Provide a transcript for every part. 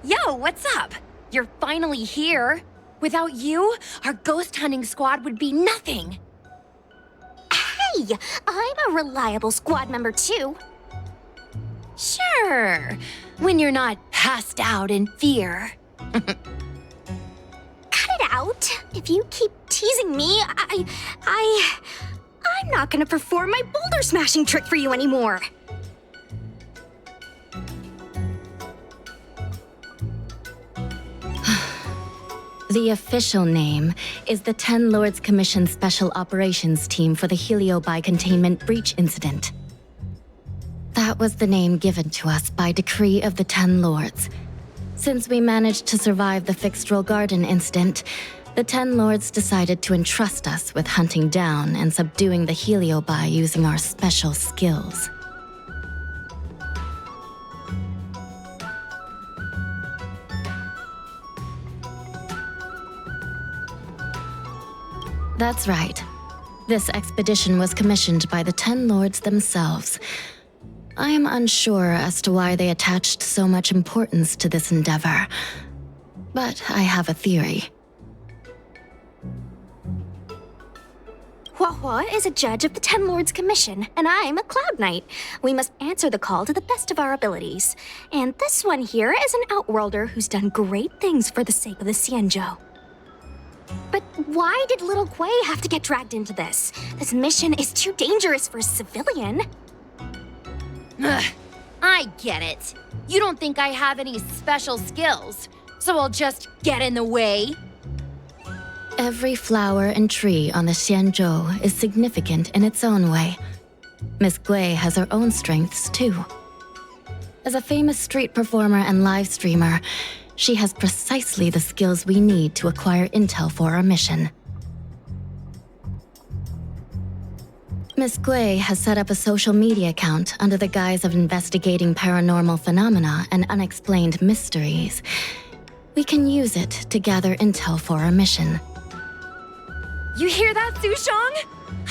Yo, what's up? You're finally here. Without you, our ghost hunting squad would be nothing. Hey, I'm a reliable squad member too. Sure, when you're not passed out in fear. Cut it out. If you keep teasing me, I'm not gonna perform my boulder smashing trick for you anymore. The official name is the Ten Lords Commission Special Operations Team for the Heliobi Containment Breach Incident. That was the name given to us by decree of the Ten Lords. Since we managed to survive the Fixedral Garden incident, the Ten Lords decided to entrust us with hunting down and subduing the Heliobi using our special skills. That's right. This expedition was commissioned by the Ten Lords themselves. I am unsure as to why they attached so much importance to this endeavor, but I have a theory. Huahua is a judge of the Ten Lords Commission, and I'm a Cloud Knight. We must answer the call to the best of our abilities. And this one here is an Outworlder who's done great things for the sake of the Xianzhou. But why did little Gui have to get dragged into this? This mission is too dangerous for a civilian. Ugh, I get it. You don't think I have any special skills, so I'll just get in the way? Every flower and tree on the Xianzhou is significant in its own way. Miss Gui has her own strengths, too. As a famous street performer and live streamer, she has precisely the skills we need to acquire intel for our mission. Miss Gui has set up a social media account under the guise of investigating paranormal phenomena and unexplained mysteries. We can use it to gather intel for our mission. You hear that, Sushong?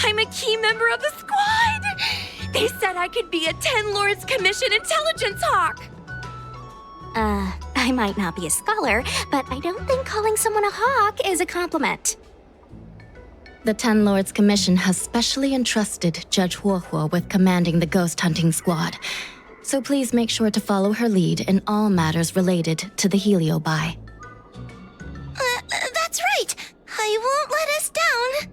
I'm a key member of the squad! They said I could be a Ten Lords Commission intelligence hawk! I might not be a scholar, but I don't think calling someone a hawk is a compliment. The Ten Lords Commission has specially entrusted Judge Huohuo with commanding the ghost hunting squad, so please make sure to follow her lead in all matters related to the Heliobi. That's right! I won't let us down!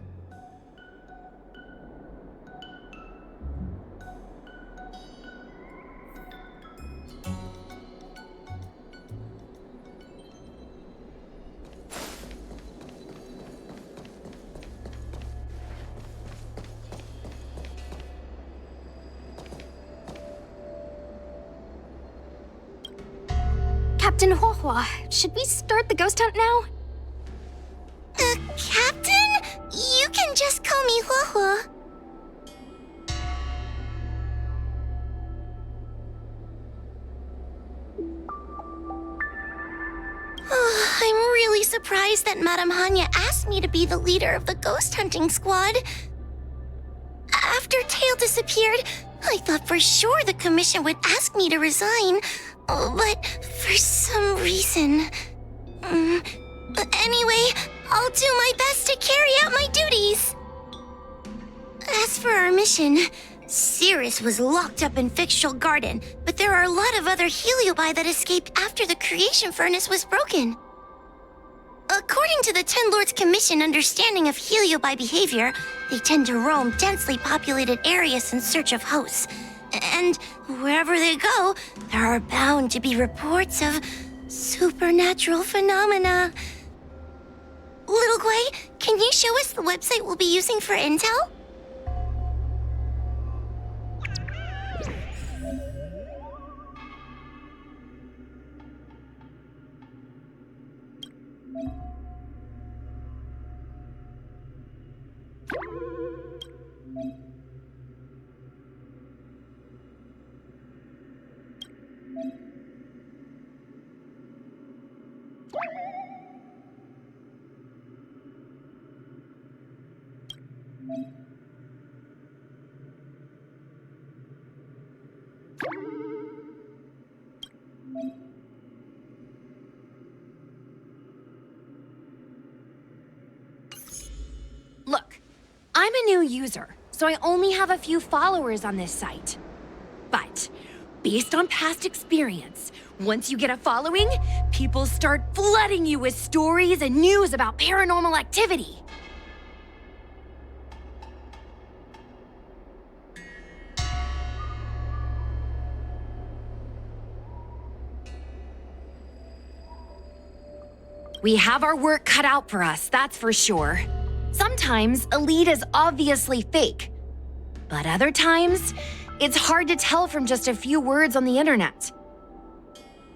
Captain Huohua, should we start the ghost hunt now? Captain? You can just call me Huohua. I'm really surprised that Madame Hanya asked me to be the leader of the ghost hunting squad. After Tail disappeared, I thought for sure the commission would ask me to resign. But for some reason... Anyway, I'll do my best to carry out my duties. As for our mission, Cirrus was locked up in Fixedral Garden, but there are a lot of other Heliobi that escaped after the creation furnace was broken. According to the Ten Lords Commission understanding of Heliobi behavior, they tend to roam densely populated areas in search of hosts. And wherever they go, there are bound to be reports of supernatural phenomena. Little Gui, can you show us the website we'll be using for intel? I'm a new user, so I only have a few followers on this site. But based on past experience, once you get a following, people start flooding you with stories and news about paranormal activity. We have our work cut out for us, that's for sure. Sometimes a lead is obviously fake, but other times, it's hard to tell from just a few words on the internet.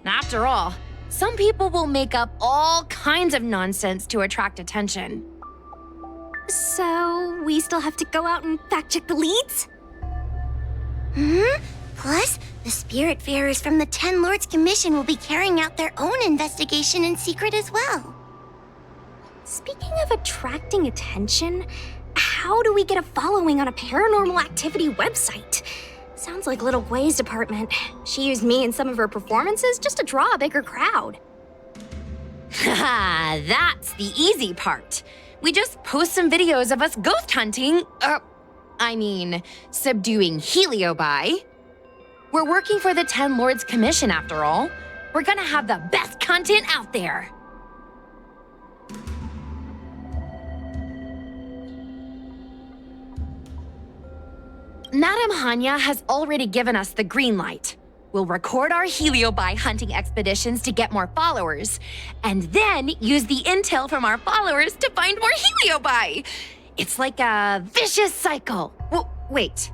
After all, some people will make up all kinds of nonsense to attract attention. So, we still have to go out and fact-check the leads? Plus, the Spiritfarers from the Ten Lords Commission will be carrying out their own investigation in secret as well. Speaking of attracting attention, how do we get a following on a paranormal activity website? Sounds like Little Gwei's department. She used me in some of her performances just to draw a bigger crowd. Haha, that's the easy part. We just post some videos of us ghost hunting, subduing Heliobi. We're working for the Ten Lords Commission after all. We're gonna have the best content out there. Madame Hanya has already given us the green light. We'll record our Heliobi hunting expeditions to get more followers, and then use the intel from our followers to find more Heliobi. It's like a vicious cycle. Wait,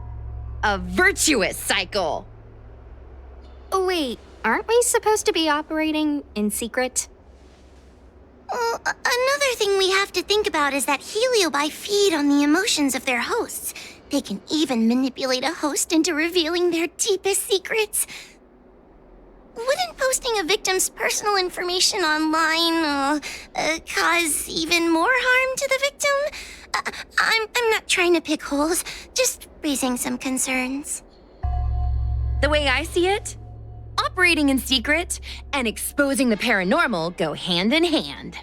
a virtuous cycle. Wait, aren't we supposed to be operating in secret? Another thing we have to think about is that Heliobi feed on the emotions of their hosts. They can even manipulate a host into revealing their deepest secrets. Wouldn't posting a victim's personal information online cause even more harm to the victim? I'm not trying to pick holes, just raising some concerns. The way I see it, operating in secret and exposing the paranormal go hand in hand.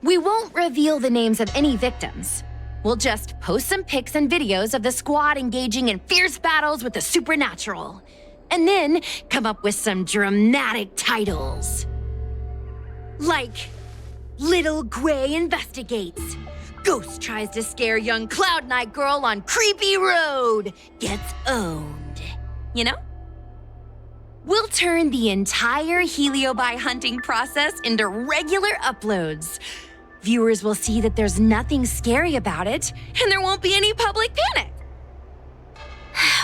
We won't reveal the names of any victims. We'll just post some pics and videos of the squad engaging in fierce battles with the supernatural, and then come up with some dramatic titles. Like, Little Gwei investigates. Ghost tries to scare young Cloud Knight girl on creepy road. Gets owned. You know? We'll turn the entire Heliobi hunting process into regular uploads. Viewers will see that there's nothing scary about it, and there won't be any public panic.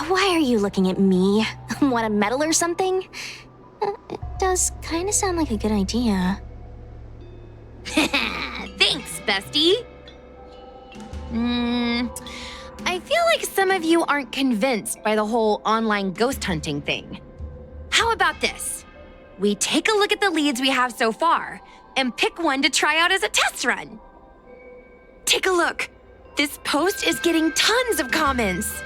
Why are you looking at me? Want a medal or something? It does kind of sound like a good idea. Thanks, bestie. I feel like some of you aren't convinced by the whole online ghost hunting thing. How about this? We take a look at the leads we have so far and pick one to try out as a test run. Take a look. This post is getting tons of comments.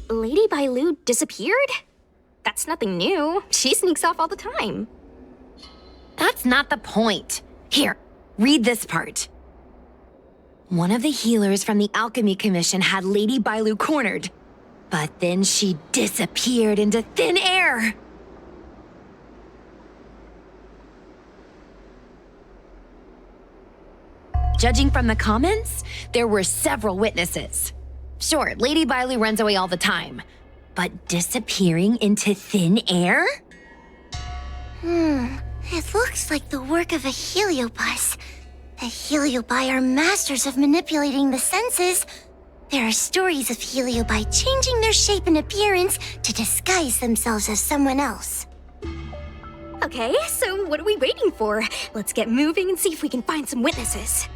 Lady Bailu disappeared? That's nothing new. She sneaks off all the time. That's not the point. Here, read this part. One of the healers from the Alchemy Commission had Lady Bailu cornered, but then she disappeared into thin air. Judging from the comments, there were several witnesses. Sure, Lady Bailu runs away all the time, but disappearing into thin air? It looks like the work of a heliobus. The heliobi are masters of manipulating the senses. There are stories of heliobi changing their shape and appearance to disguise themselves as someone else. Okay, so what are we waiting for? Let's get moving and see if we can find some witnesses.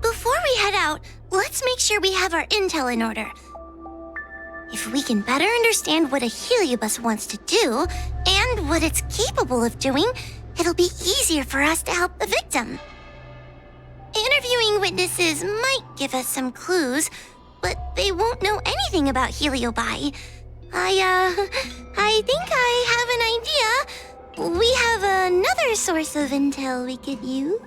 Before we head out, let's make sure we have our intel in order. If we can better understand what a heliobus wants to do and what it's capable of doing, it'll be easier for us to help the victim. Interviewing witnesses might give us some clues, but they won't know anything about heliobi. I think I have an idea. We have another source of intel we could use.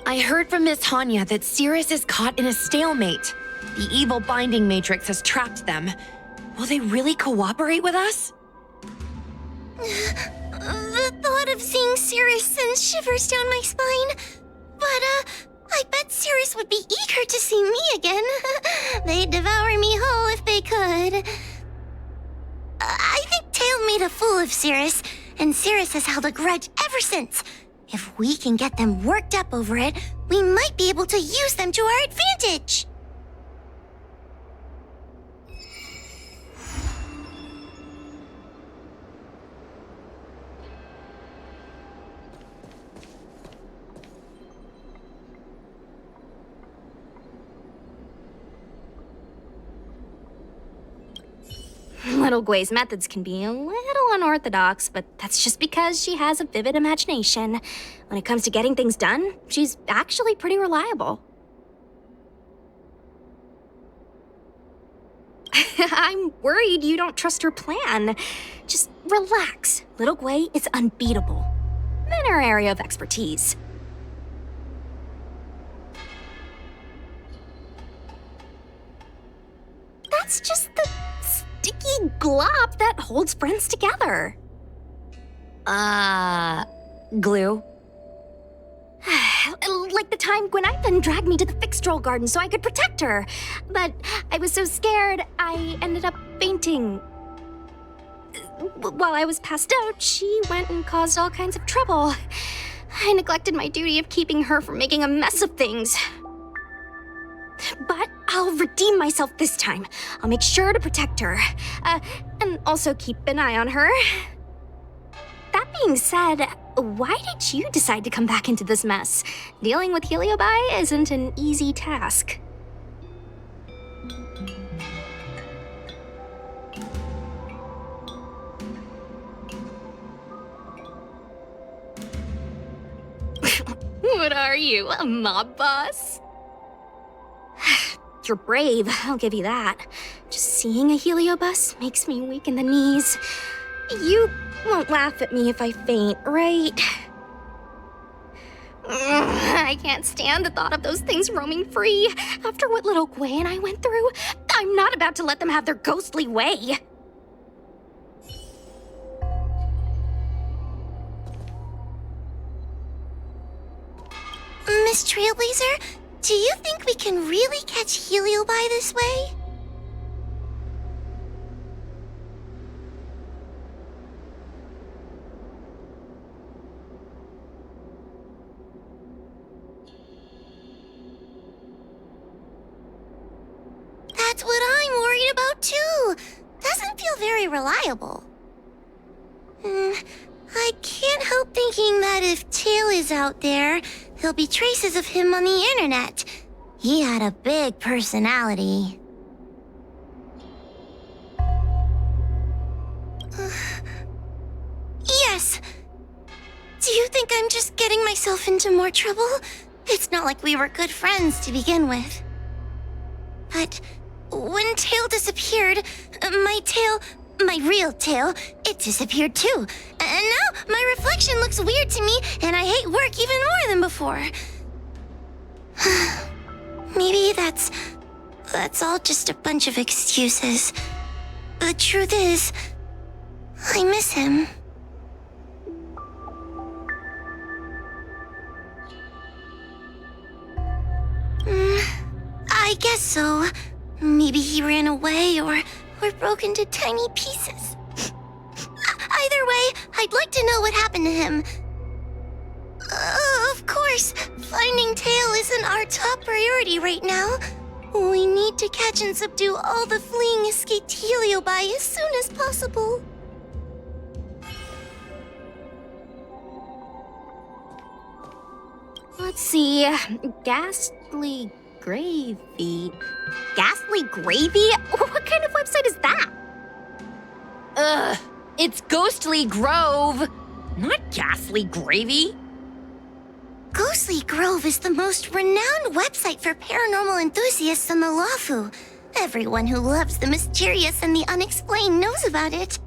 I heard from Miss Hanya that Cirrus is caught in a stalemate. The evil binding matrix has trapped them. Will they really cooperate with us? The thought of seeing Cirrus sends shivers down my spine. But, I bet Cirrus would be eager to see me again. They'd devour me whole if they could. I think Tail made a fool of Cirrus, and Cirrus has held a grudge ever since. If we can get them worked up over it, we might be able to use them to our advantage. Little Gwei's methods can be a little unorthodox, but that's just because she has a vivid imagination. When it comes to getting things done, she's actually pretty reliable. I'm worried you don't trust her plan. Just relax. Little Gwei is unbeatable in her area of expertise. That's just the sticky glop that holds friends together. Glue? Like the time Gwen dragged me to the Fixtroll Garden so I could protect her. But I was so scared, I ended up fainting. While I was passed out, she went and caused all kinds of trouble. I neglected my duty of keeping her from making a mess of things. But I'll redeem myself this time. I'll make sure to protect her. And also keep an eye on her. That being said, why did you decide to come back into this mess? Dealing with heliobi isn't an easy task. What are you, a mob boss? You're brave, I'll give you that. Just seeing a heliobus makes me weak in the knees. You won't laugh at me if I faint, right? I can't stand the thought of those things roaming free. After what little Gwei and I went through, I'm not about to let them have their ghostly way. Miss Trailblazer, do you think we can really catch heliobi this way? That's what I'm worried about too. Doesn't feel very reliable. I can't help thinking that if Tail is out there, there'll be traces of him on the internet. He had a big personality. Yes. Do you think I'm just getting myself into more trouble? It's not like we were good friends to begin with. But when Tail disappeared, my real tail, it disappeared too. And now my reflection looks weird to me, and I hate work even more than before. Maybe that's all just a bunch of excuses. The truth is, I miss him. guess so. Maybe he ran away or broke into tiny pieces. Either way, I'd like to know what happened to him. Of course, finding Tail isn't our top priority right now. We need to catch and subdue all the fleeing escaped Heliobi as soon as possible. Let's see. Ghastly Gravy. Ghastly Gravy? What kind of website is that? Ugh, it's Ghostly Grove, not Ghastly Gravy. Ghostly Grove is the most renowned website for paranormal enthusiasts on the Lafu. Everyone who loves the mysterious and the unexplained knows about it.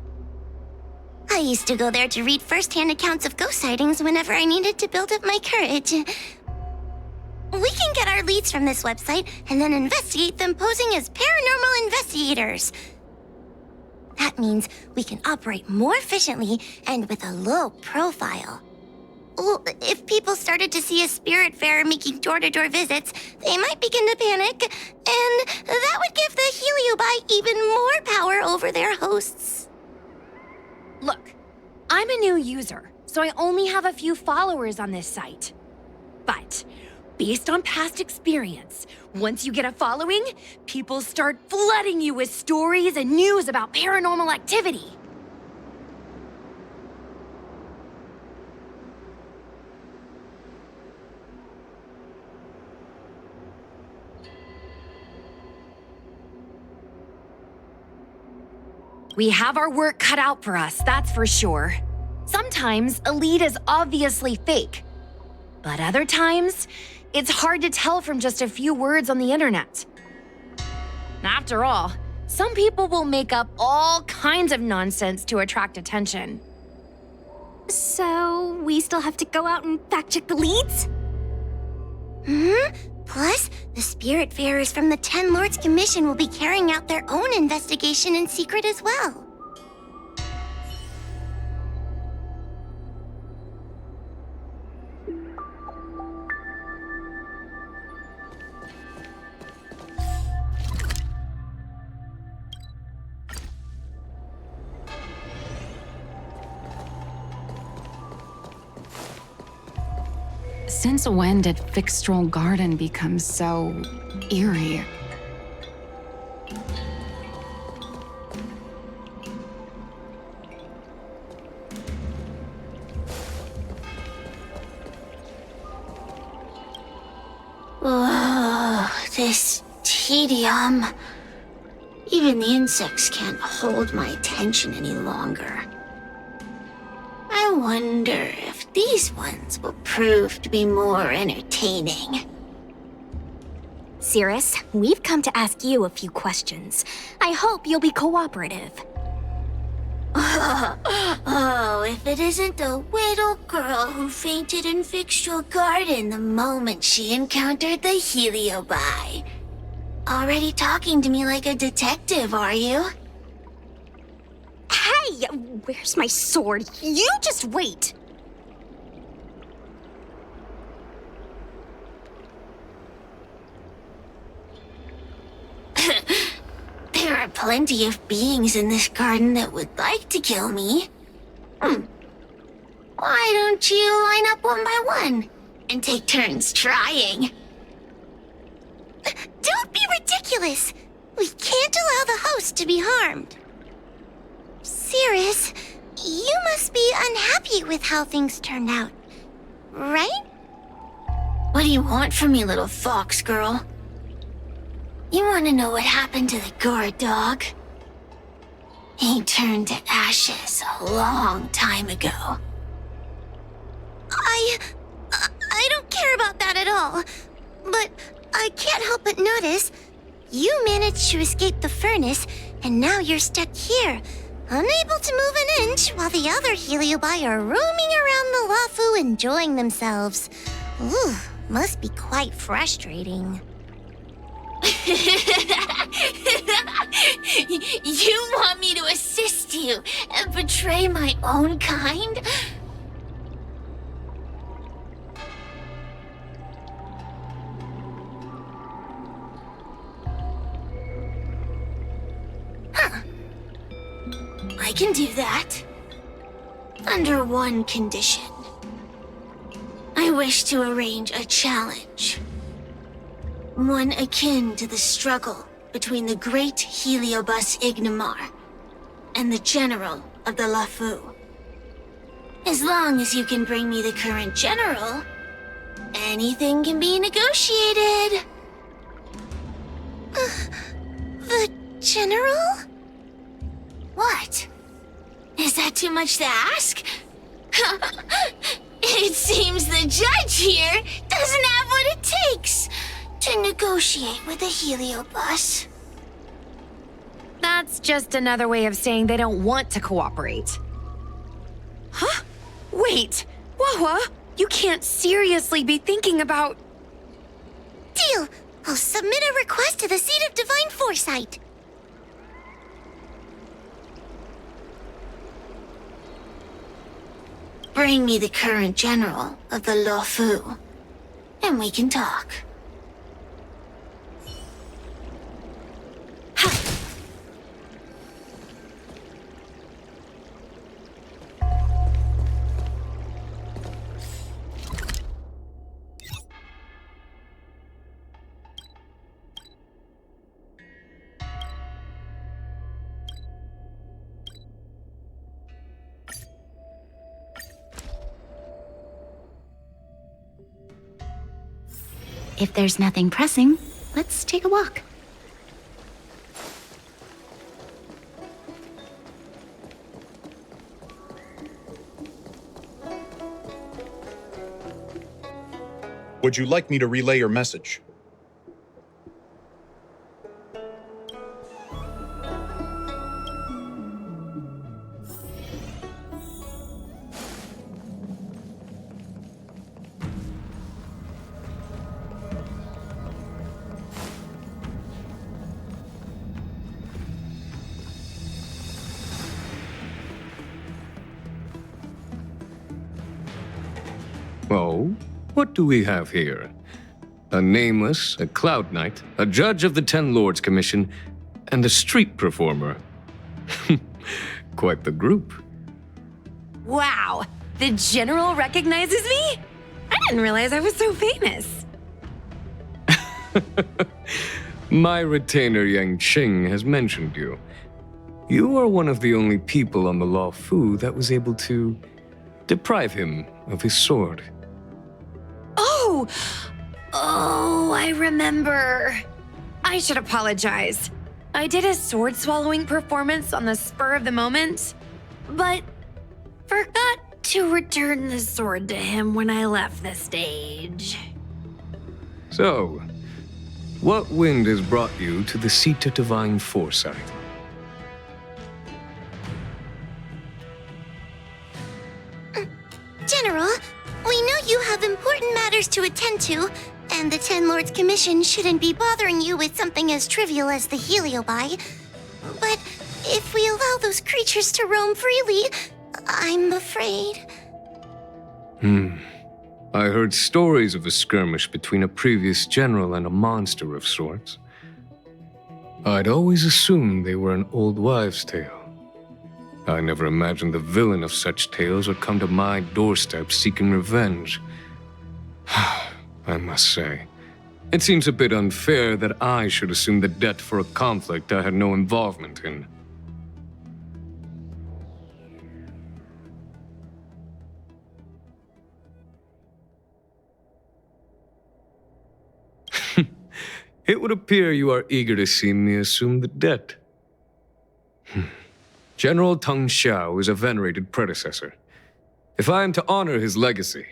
I used to go there to read first-hand accounts of ghost sightings whenever I needed to build up my courage. We can get our leads from this website and then investigate them posing as paranormal investigators. That means we can operate more efficiently and with a low profile. Well, if people started to see a spirit fair making door-to-door visits, they might begin to panic, and that would give the Heliobi even more power over their hosts. Look, I'm a new user, so I only have a few followers on this site. But based on past experience, once you get a following, people start flooding you with stories and news about paranormal activity. We have our work cut out for us, that's for sure. Sometimes a lead is obviously fake, but other times, it's hard to tell from just a few words on the internet. After all, some people will make up all kinds of nonsense to attract attention. So, we still have to go out and fact-check the leads? Plus, the spirit farers from the 10 Lords Commission will be carrying out their own investigation in secret as well. Since when did Fixstroll Garden become so eerie? Oh, this tedium. Even the insects can't hold my attention any longer. I wonder if these ones will prove to be more entertaining. Cirrus, we've come to ask you a few questions. I hope you'll be cooperative. Oh, if it isn't the little girl who fainted in Fixstroll Garden the moment she encountered the Heliobi. Already talking to me like a detective, are you? Hey, where's my sword? You just wait. There are plenty of beings in this garden that would like to kill me. Why don't you line up one by one and take turns trying? Don't be ridiculous! We can't allow the host to be harmed. Cirrus, you must be unhappy with how things turned out, right? What do you want from me, little fox girl? You want to know what happened to the guard dog? He turned to ashes a long time ago. I don't care about that at all. But I can't help but notice you managed to escape the furnace, and now you're stuck here, unable to move an inch while the other Heliobi are roaming around the Lafu enjoying themselves. Ooh, must be quite frustrating. You want me to assist you and betray my own kind? I can do that. Under one condition. I wish to arrange a challenge. One akin to the struggle between the great Heliobus Ignimar and the general of the Lafu. As long as you can bring me the current general, anything can be negotiated. The general? What? Is that too much to ask? It seems the judge here doesn't have what it takes to negotiate with the Heliobus. That's just another way of saying they don't want to cooperate. Huh? Wait, Wawa, you can't seriously be thinking about... Deal! I'll submit a request to the Seat of Divine Foresight. Bring me the current general of the Luofu, and we can talk. If there's nothing pressing, let's take a walk. Would you like me to relay your message? Oh, what do we have here? A nameless, a cloud knight, a judge of the Ten Lords Commission, and a street performer. Quite the group. Wow, the general recognizes me? I didn't realize I was so famous. My retainer Yang Qing has mentioned you. You are one of the only people on the Luofu that was able to deprive him of his sword. Oh, I remember. I should apologize. I did a sword-swallowing performance on the spur of the moment, but forgot to return the sword to him when I left the stage. So, what wind has brought you to the Seat of Divine Foresight? General, we know you have important matters to attend to, and the Ten Lords Commission shouldn't be bothering you with something as trivial as the Heliobi. But if we allow those creatures to roam freely, I'm afraid... I heard stories of a skirmish between a previous general and a monster of sorts. I'd always assumed they were an old wives' tale. I never imagined the villain of such tales would come to my doorstep seeking revenge. I must say, it seems a bit unfair that I should assume the debt for a conflict I had no involvement in. It would appear you are eager to see me assume the debt. General Teng Xiao is a venerated predecessor. If I am to honor his legacy,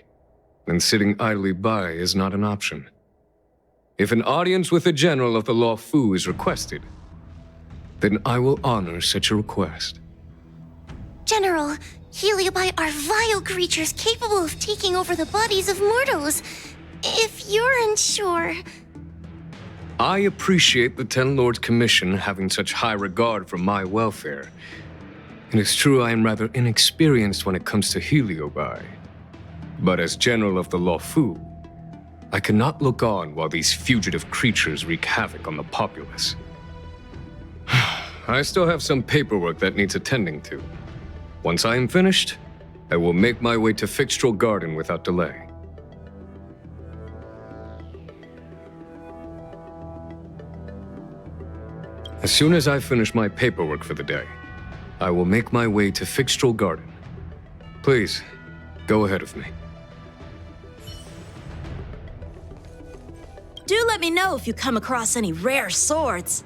then sitting idly by is not an option. If an audience with the general of the Luofu is requested, then I will honor such a request. General, Heliobi are vile creatures capable of taking over the bodies of mortals. If you're unsure... I appreciate the Ten Lords Commission having such high regard for my welfare. It is true I am rather inexperienced when it comes to Heliobi. But as General of the Luofu, I cannot look on while these fugitive creatures wreak havoc on the populace. I still have some paperwork that needs attending to. Once I am finished, I will make my way to Fixtral Garden without delay. As soon as I finish my paperwork for the day, I will make my way to Fixtral Garden. Please, go ahead of me. Do let me know if you come across any rare swords.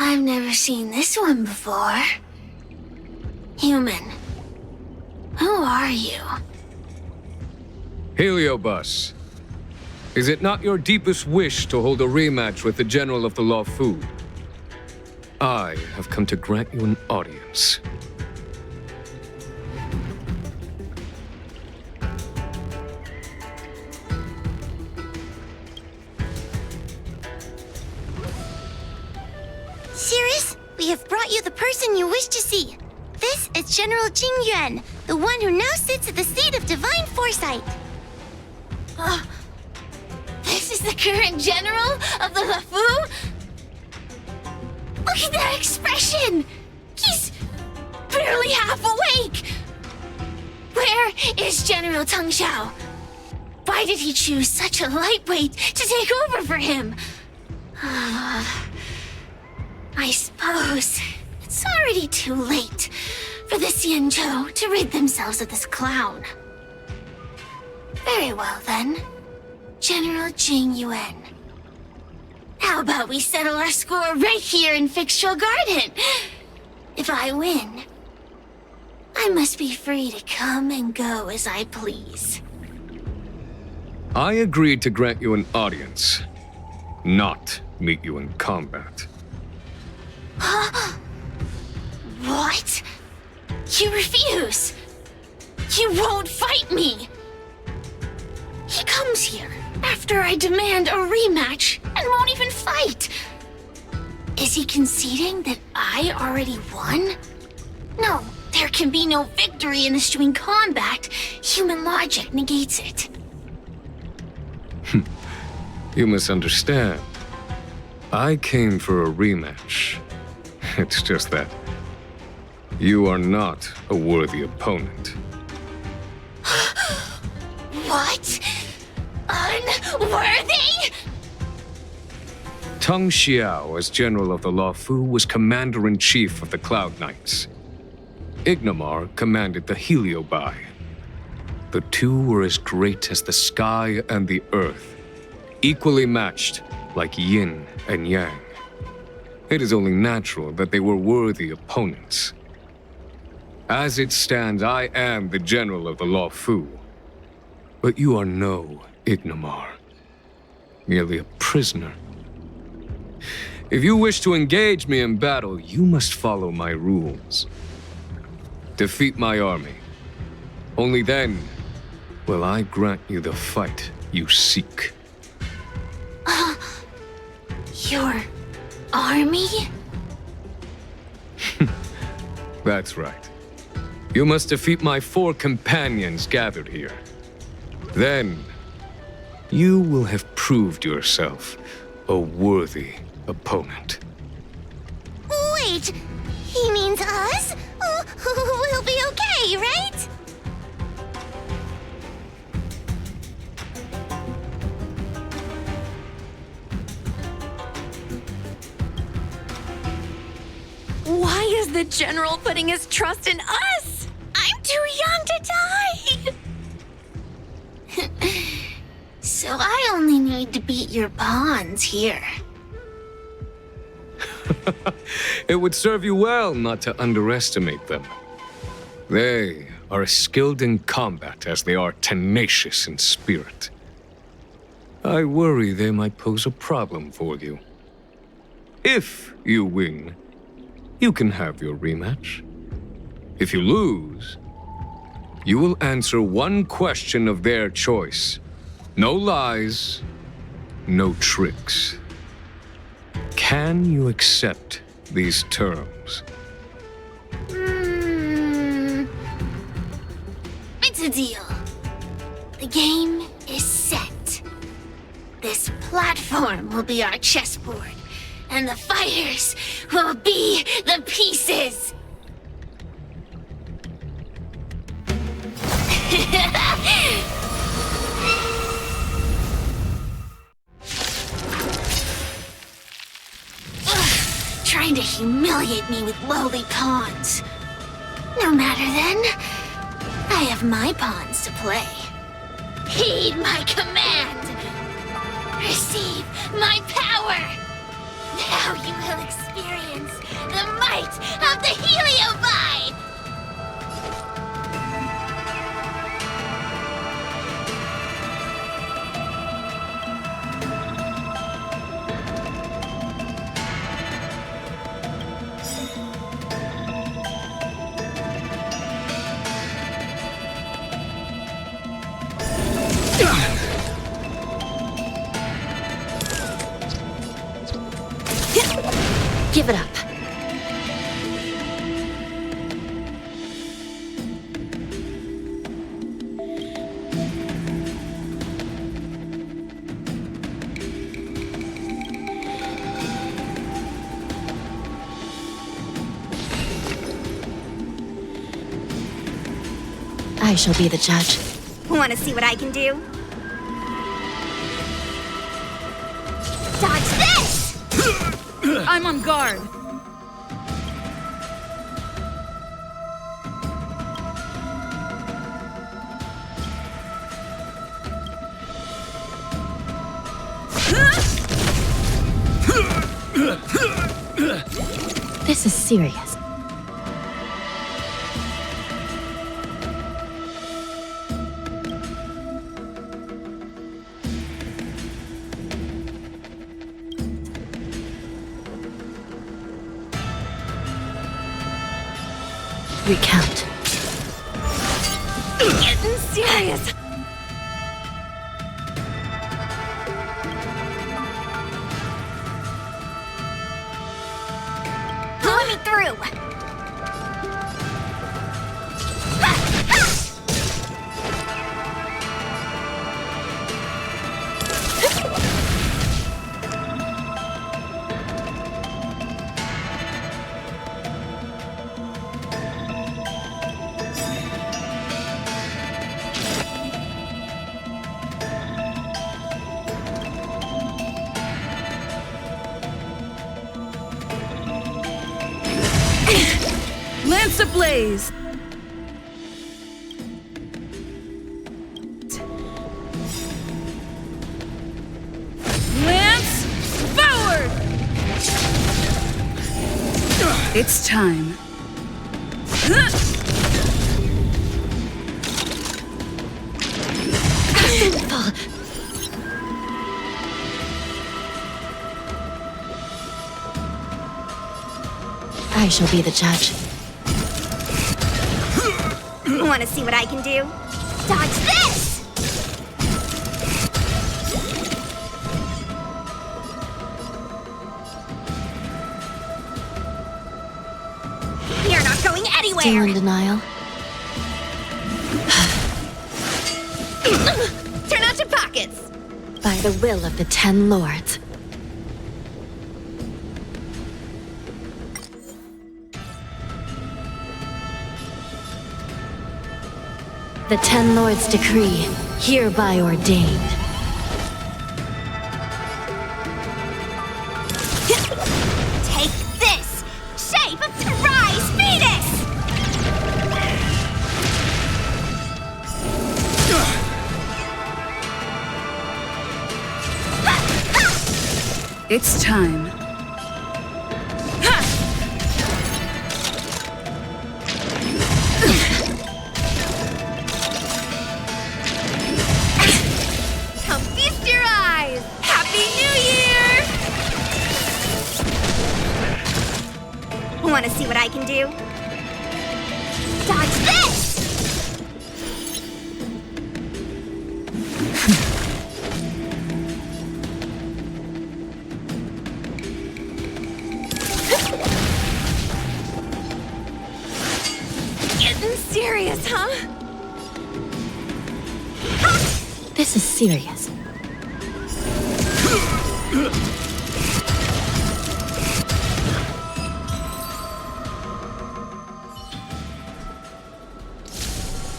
I've never seen this one before. Human. Who are you? Heliobus, is it not your deepest wish to hold a rematch with the General of the Law Fu? I have come to grant you an audience. Sirius, we have brought you the person you wish to see. This is General Jing Yuan, the one who now sits at the seat of divine foresight. This is the current general of the LeFou? Look at that expression! He's barely half awake! Where is General Teng Xiao? Why did he choose such a lightweight to take over for him? I suppose it's already too late for the Xianzhou to rid themselves of this clown. Very well then, General Jing Yuan. How about we settle our score right here in Fixtral Garden? If I win, I must be free to come and go as I please. I agreed to grant you an audience, not meet you in combat. What? You refuse? You won't fight me? He comes here after I demand a rematch and won't even fight. Is he conceding that I already won? No, there can be no victory in ensuing combat. Human logic negates it. You misunderstand. I came for a rematch. It's just that you are not a worthy opponent. What? Unworthy? Teng Xiao, as General of the LeFou, was Commander-in-Chief of the Cloud Knights. Ignomar commanded the Heliobi. The two were as great as the sky and the earth, equally matched like yin and yang. It is only natural that they were worthy opponents. As it stands, I am the General of the LeFou. But you are no Ignomar, merely a prisoner. If you wish to engage me in battle, you must follow my rules. Defeat my army. Only then will I grant you the fight you seek. Your army? That's right. You must defeat my 4 companions gathered here. Then, you will have proved yourself a worthy opponent. Wait, he means us? We'll be okay, right? Why is the general putting his trust in us? I'm too young to die! So I only need to beat your pawns here. It would serve you well not to underestimate them. They are as skilled in combat as they are tenacious in spirit. I worry they might pose a problem for you. If you win, you can have your rematch. If you lose, you will answer one question of their choice. No lies, no tricks. Can you accept these terms? It's a deal. The game is set. This platform will be our chessboard, and the fighters will be the pieces. Trying to humiliate me with lowly pawns. No matter then. I have my pawns to play. Heed my command. Receive my power. Now you will experience the might of the Heliobite. Give it up. I shall be the judge. Want to see what I can do? Dodge this! I'm on guard. This is serious. Recount. Getting serious. Pull me through! Lance ablaze. Lance forward. It's time. I shall be the judge. Want to see what I can do? Dodge this! You're not going anywhere! Still in denial? Turn out your pockets. By the will of the 10 lords. The 10 lords' decree, hereby ordained. Take this! Shape of Terai's fetus! It's time. Come feast your eyes! Happy New Year! Want to see what I can do? Dodge this! Getting serious, huh? This is serious.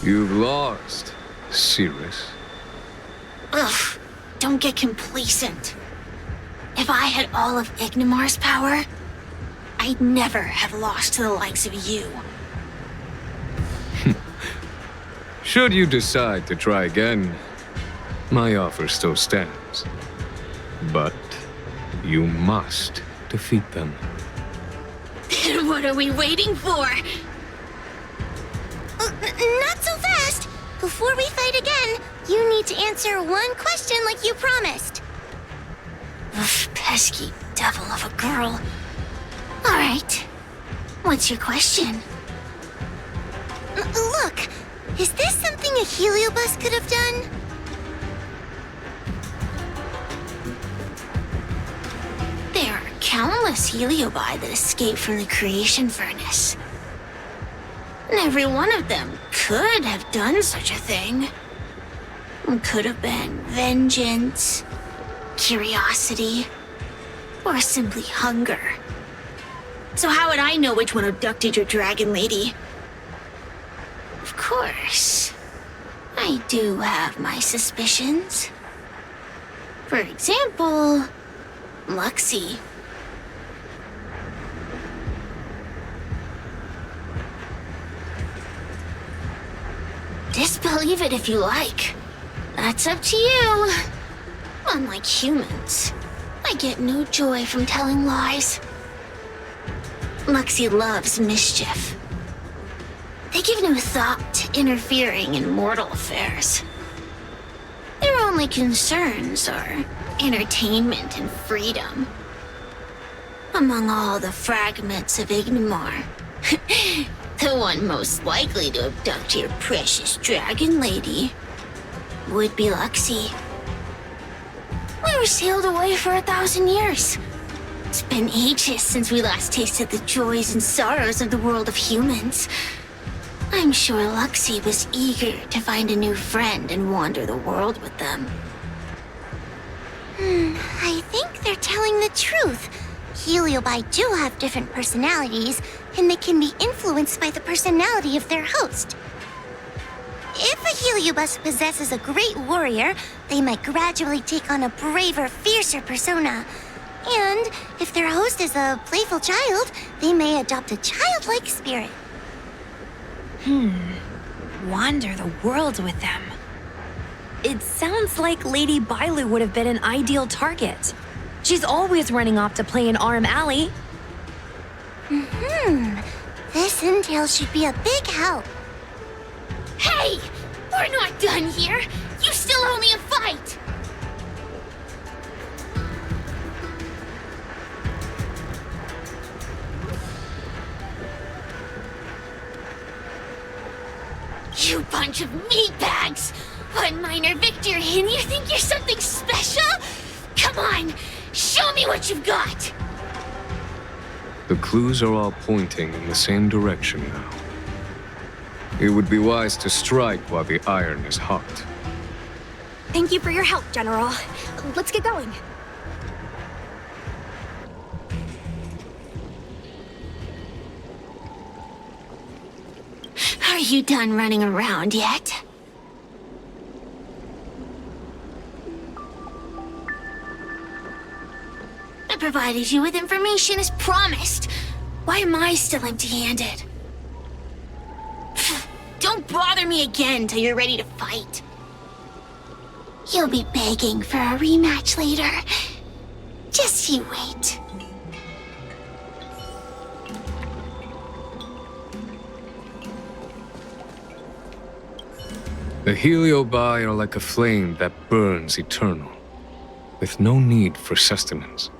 You've lost, Cirrus. Ugh, don't get complacent. If I had all of Ignimar's power, I'd never have lost to the likes of you. Should you decide to try again, my offer still stands. But you must defeat them. Then what are we waiting for? Not so fast! Before we fight again, you need to answer one question like you promised. Ugh, pesky devil of a girl. Alright. What's your question? Look, is this something a heliobus could have done? There are countless heliobi that escape from the creation furnace. And every one of them could have done such a thing. It could have been vengeance, curiosity, or simply hunger. So how would I know which one abducted your dragon lady? Of course, I do have my suspicions. For example, Luxie. Disbelieve it if you like. That's up to you. Unlike humans, I get no joy from telling lies. Luxie loves mischief. They give no thought to interfering in mortal affairs. Their only concerns are entertainment and freedom. Among all the fragments of Ignimar, the one most likely to abduct your precious dragon lady would be Luxie. We were sailed away for 1,000 years. It's been ages since we last tasted the joys and sorrows of the world of humans. I'm sure Luxie was eager to find a new friend and wander the world with them. I think they're telling the truth. Heliobi do have different personalities, and they can be influenced by the personality of their host. If a heliobus possesses a great warrior, they might gradually take on a braver, fiercer persona. And if their host is a playful child, they may adopt a childlike spirit. Wander the world with them. It sounds like Lady Bailu would have been an ideal target. She's always running off to play in Arm Alley. This intel should be a big help. Hey! We're not done here! You still owe me a fight! You bunch of meatbags! One minor victory and you think you're something special? Come on, show me what you've got! The clues are all pointing in the same direction now. It would be wise to strike while the iron is hot. Thank you for your help, General. Let's get going. Are you done running around yet? I provided you with information as promised. Why am I still empty-handed? Don't bother me again till you're ready to fight. You'll be begging for a rematch later. Just you wait. The heliobi are like a flame that burns eternal, with no need for sustenance.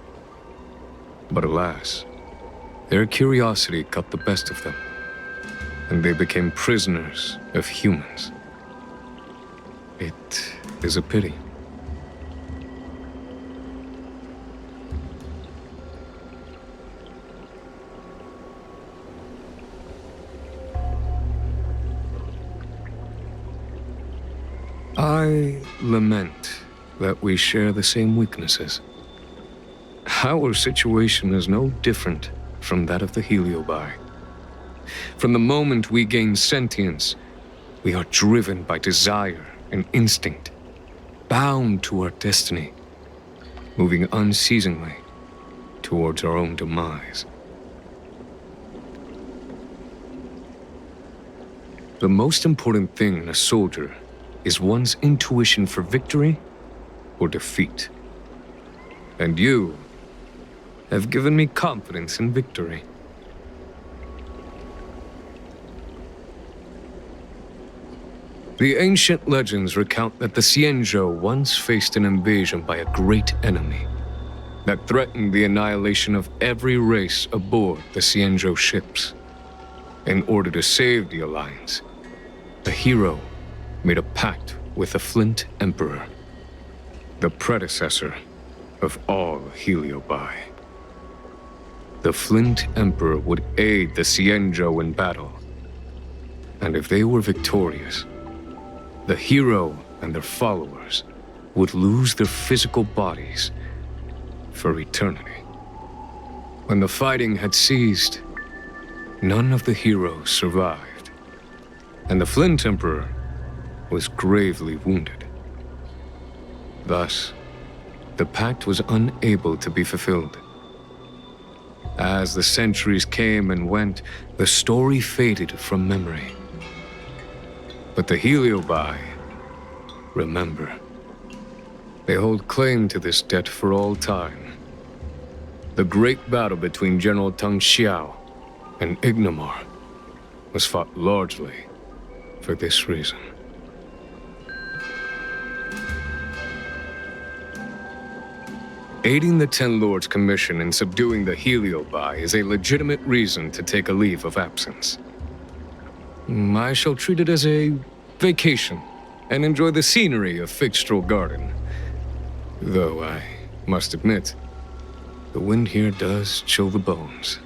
But alas, Their curiosity got the best of them, and they became prisoners of humans. It is a pity. I lament that we share the same weaknesses. Our situation is no different from that of the Heliobi. From the moment we gain sentience, we are driven by desire and instinct, bound to our destiny, moving unceasingly towards our own demise. The most important thing in a soldier is one's intuition for victory or defeat. And you have given me confidence in victory. The ancient legends recount that the Xianzhou once faced an invasion by a great enemy that threatened the annihilation of every race aboard the Xianzhou ships. In order to save the Alliance, the hero made a pact with the Flint Emperor, the predecessor of all Heliobi. The Flint Emperor would aid the Xianzhou in battle, and if they were victorious, the hero and their followers would lose their physical bodies for eternity. When the fighting had ceased, none of the heroes survived, and the Flint Emperor was gravely wounded. Thus, the pact was unable to be fulfilled. As the centuries came and went, the story faded from memory. But the Heliobi remember. They hold claim to this debt for all time. The great battle between General Tang Xiao and Ignomar was fought largely for this reason. Aiding the Ten Lords' Commission in subduing the Heliobi is a legitimate reason to take a leave of absence. I shall treat it as a vacation and enjoy the scenery of Figstrel Garden. Though I must admit, the wind here does chill the bones.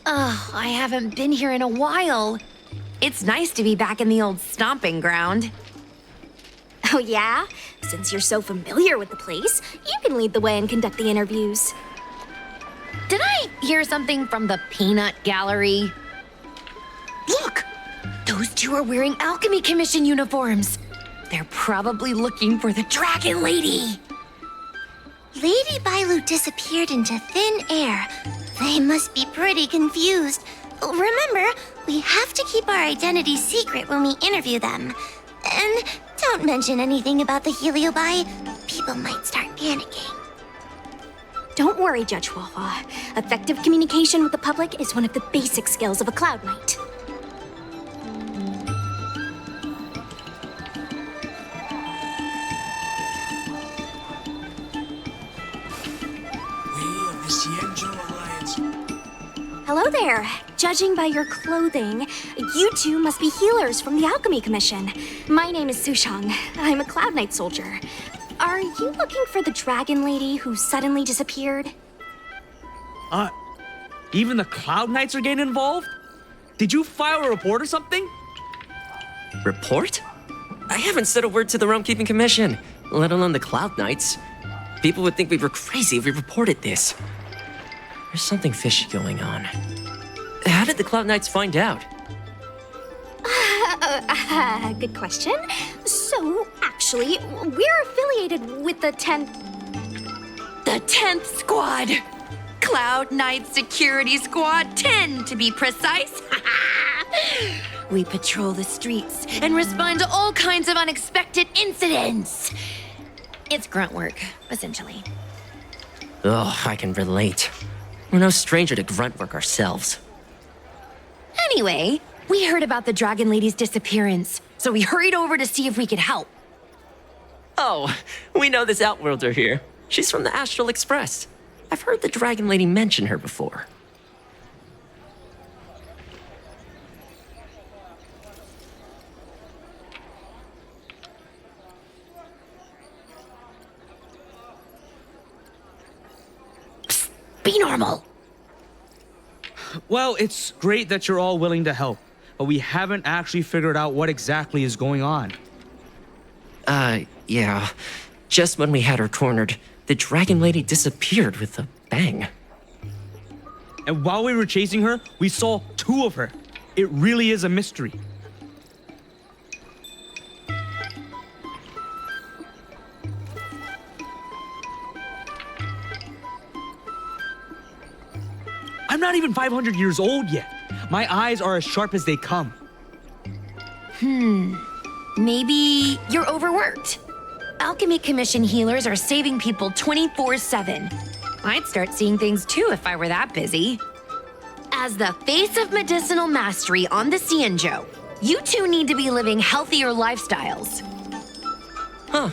Oh, I haven't been here in a while. It's nice to be back in the old stomping ground. Oh yeah? Since you're so familiar with the place, you can lead the way and conduct the interviews. Did I hear something from the Peanut Gallery? Look! Those two are wearing Alchemy Commission uniforms. They're probably looking for the Dragon Lady. Lady Bailu disappeared into thin air. They must be pretty confused. Remember, we have to keep our identity secret when we interview them. And don't mention anything about the Heliobi. People might start panicking. Don't worry, Judge Wawa. Effective communication with the public is one of the basic skills of a Cloud Knight. Hello there. Judging by your clothing, you two must be healers from the Alchemy Commission. My name is Sushang. I'm a Cloud Knight soldier. Are you looking for the Dragon Lady who suddenly disappeared? Even the Cloud Knights are getting involved? Did you file a report or something? Report? I haven't said a word to the Realm Keeping Commission, let alone the Cloud Knights. People would think we were crazy if we reported this. There's something fishy going on. How did the Cloud Knights find out? Good question. So, actually, we're affiliated with the 10th... The 10th Squad! Cloud Knight Security Squad 10, to be precise. We patrol the streets and respond to all kinds of unexpected incidents. It's grunt work, essentially. Ugh, I can relate. We're no stranger to grunt work ourselves. Anyway, we heard about the Dragon Lady's disappearance, so we hurried over to see if we could help. Oh, we know this Outworlder here. She's from the Astral Express. I've heard the Dragon Lady mention her before. Psst, be normal. Well, it's great that you're all willing to help, but we haven't actually figured out what exactly is going on. Yeah. Just when we had her cornered, the Dragon Lady disappeared with a bang. And while we were chasing her, we saw 2 of her. It really is a mystery. I'm not even 500 years old yet. My eyes are as sharp as they come. Maybe you're overworked. Alchemy Commission healers are saving people 24/7. I'd start seeing things too if I were that busy. As the face of medicinal mastery on the Cianjo, you two need to be living healthier lifestyles. Huh.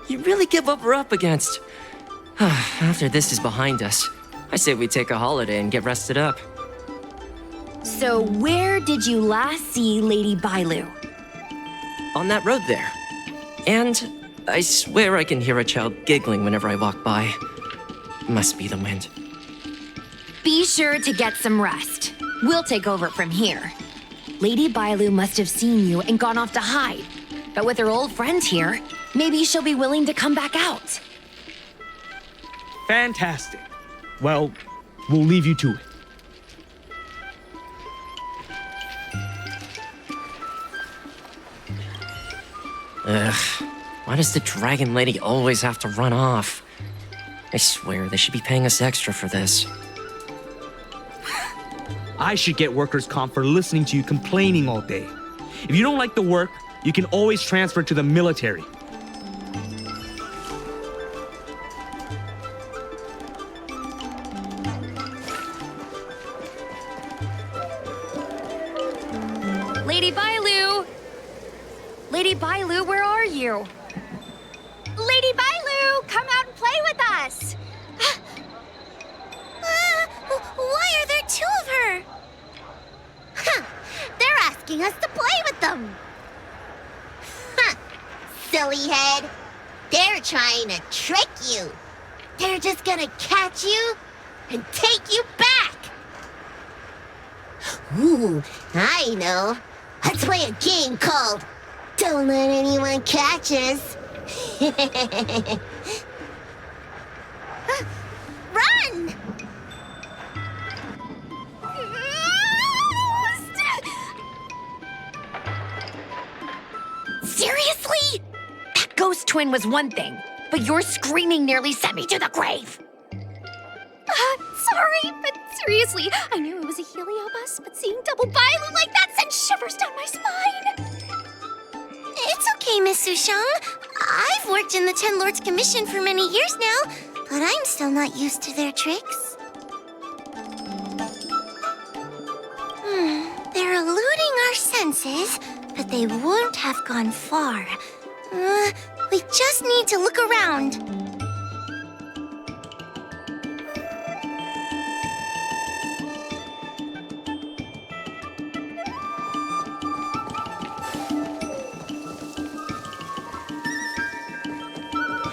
You really give what we're up against. After this is behind us, I say we take a holiday and get rested up. So where did you last see Lady Bailu? On that road there. And I swear I can hear a child giggling whenever I walk by. Must be the wind. Be sure to get some rest. We'll take over from here. Lady Bailu must have seen you and gone off to hide. But with her old friend here, maybe she'll be willing to come back out. Fantastic. Well, we'll leave you to it. Ugh. Why does the Dragon Lady always have to run off? I swear they should be paying us extra for this. I should get workers' comp for listening to you complaining all day. If you don't like the work, you can always transfer to the military. Lady Bailu! Lady Bailu, where are you? Lady Bailu, come out and play with us! Why are there 2 of her? Huh, they're asking us to play with them. Huh, silly head. They're trying to trick you. They're just gonna catch you and take you back. Ooh, I know. Let's play a game called Don't Let Anyone Catch Us. Run! Seriously? That ghost twin was one thing, but your screaming nearly sent me to the grave. Sorry, but seriously, I knew it was a heliobus, but seeing double Bailu like that sent shivers down my spine. It's okay, Miss Sushang. I've worked in the Ten Lords Commission for many years now, but I'm still not used to their tricks. They're eluding our senses, but they won't have gone far. We just need to look around.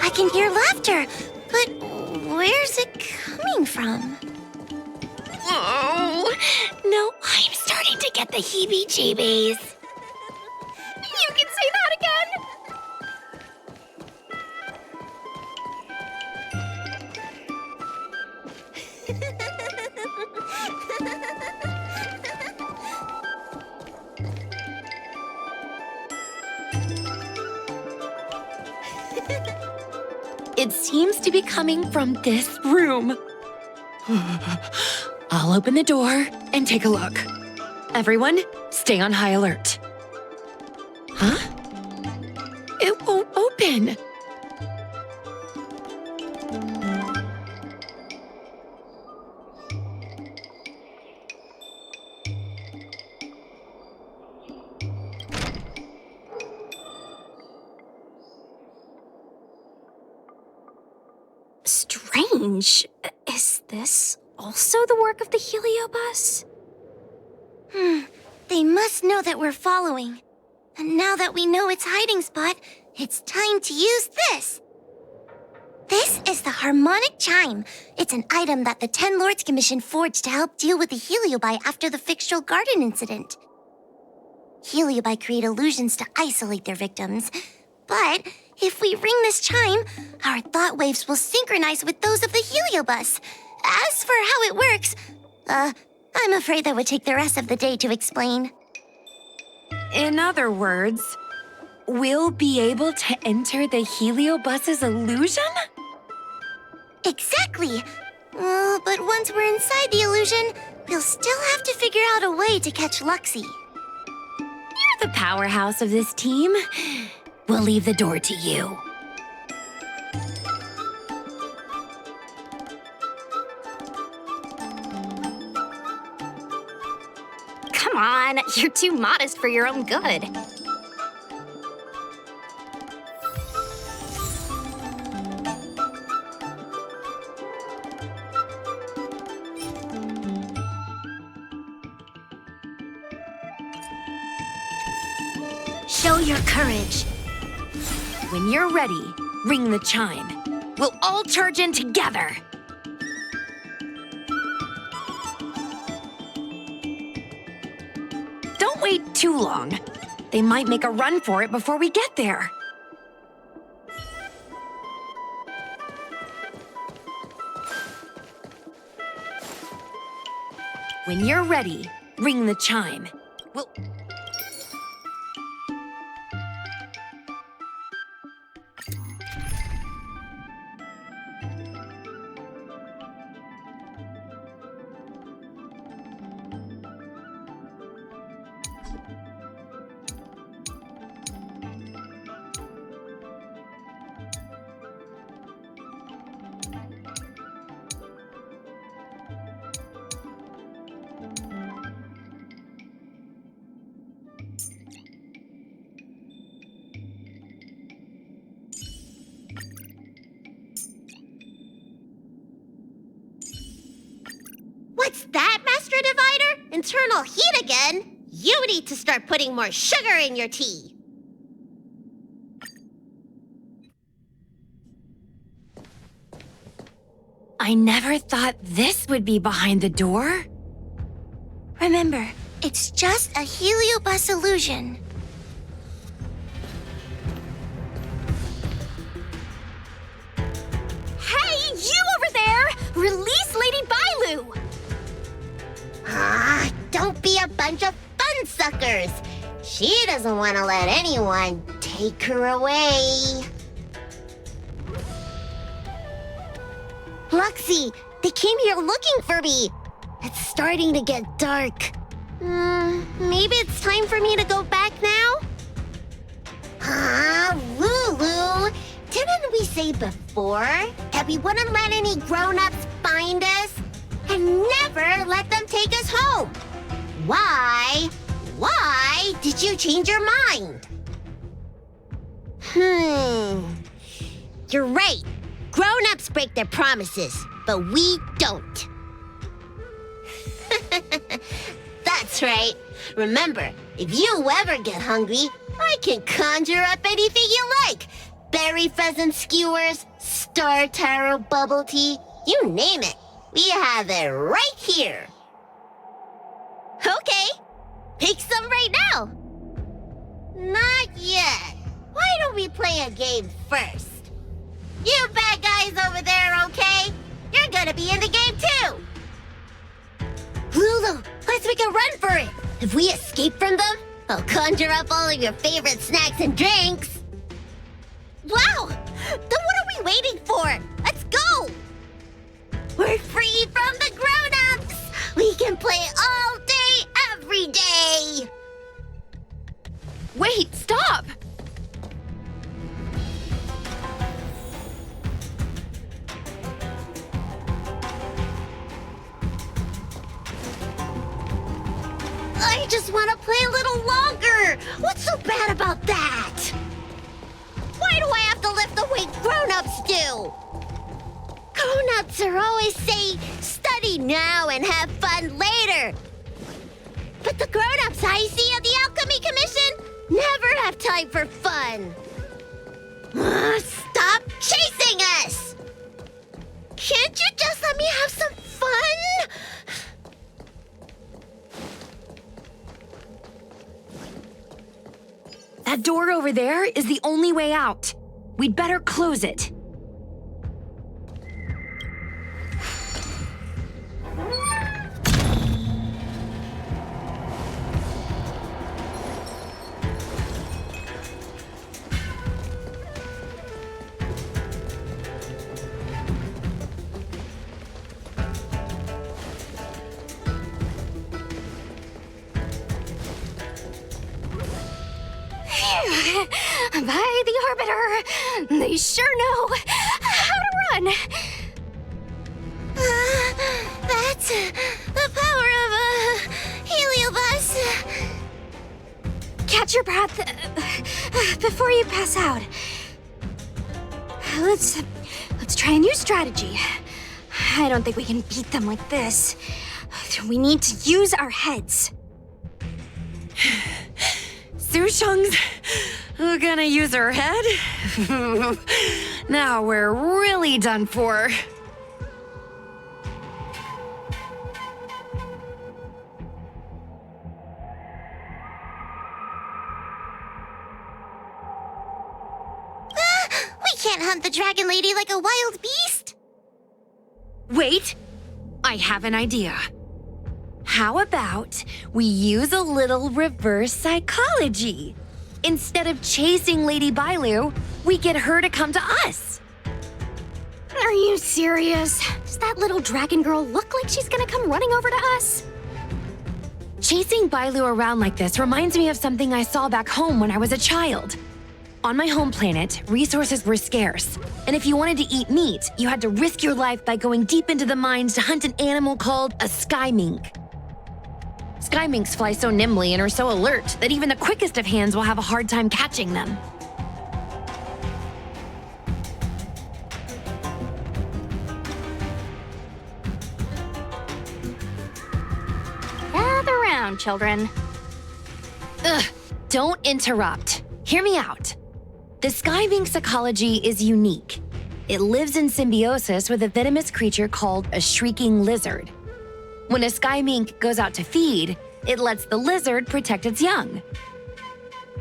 I can hear laughter, but where's it coming from? Oh, no, I'm starting to get the heebie-jeebies. You can say that again! It seems to be coming from this room. I'll open the door and take a look. Everyone, stay on high alert. Huh? It won't open. Strange. Is this also the work of the Heliobus? They must know that we're following. And now that we know its hiding spot, it's time to use this. This is the harmonic chime. It's an item that the 10 Lords Commission forged to help deal with the Heliobi after the Fictional Garden incident. Heliobi create illusions to isolate their victims. But if we ring this chime, our thought waves will synchronize with those of the Heliobus. As for how it works, I'm afraid that would take the rest of the day to explain. In other words, we'll be able to enter the Heliobus's illusion? Exactly. But once we're inside the illusion, we'll still have to figure out a way to catch Luxie. You're the powerhouse of this team. We'll leave the door to you. Come on, you're too modest for your own good. Show your courage. When you're ready, ring the chime. We'll all charge in together. Don't wait too long. They might make a run for it before we get there. When you're ready, ring the chime. We'll... What's that, Master Divider? Internal heat again? You need to start putting more sugar in your tea. I never thought this would be behind the door. Remember, it's just a Heliobus illusion. Hey, you over there! Release Lady Bailu! Don't be a bunch of fun suckers. She doesn't want to let anyone take her away. Luxie, they came here looking for me. It's starting to get dark. Maybe it's time for me to go back now? Lulu, didn't we say before that we wouldn't let any grown-ups find us? And never let them take us home? Why? Why did you change your mind? You're right. Grown-ups break their promises, but we don't. That's right. Remember, if you ever get hungry, I can conjure up anything you like. Berry pheasant skewers, star taro bubble tea, you name it. We have it right here. Okay, pick some right now. Not yet. Why don't we play a game first? You bad guys over there, okay? You're gonna be in the game too. Lulu, let's make a run for it. If we escape from them, I'll conjure up all of your favorite snacks and drinks. Wow! Then what are we waiting for? Let's go! We're free from the grown-ups! We can play all day, every day! Wait, stop! I just want to play a little longer! What's so bad about that? Why do I have to lift the weight grown-ups do? Grown-ups are always say, study now and have fun later. But the grown-ups I see at the Alchemy Commission never have time for fun. Stop chasing us! Can't you just let me have some fun? That door over there is the only way out. We'd better close it. By the Arbiter, they sure know how to run. That's the power of a heliobus. Catch your breath before you pass out. Let's try a new strategy. I don't think we can beat them like this. We need to use our heads. Sushung's gonna use her head? Now we're really done for. We can't hunt the dragon lady like a wild beast. Wait, I have an idea. How about we use a little reverse psychology? Instead of chasing Lady Bailu, we get her to come to us. Are you serious? Does that little dragon girl look like she's gonna come running over to us? Chasing Bailu around like this reminds me of something I saw back home when I was a child. On my home planet, resources were scarce, and if you wanted to eat meat, you had to risk your life by going deep into the mines to hunt an animal called a sky mink. Sky minks fly so nimbly and are so alert that even the quickest of hands will have a hard time catching them. Gather round, children. Ugh, don't interrupt. Hear me out. The sky mink's ecology is unique. It lives in symbiosis with a venomous creature called a shrieking lizard. When a sky mink goes out to feed, it lets the lizard protect its young.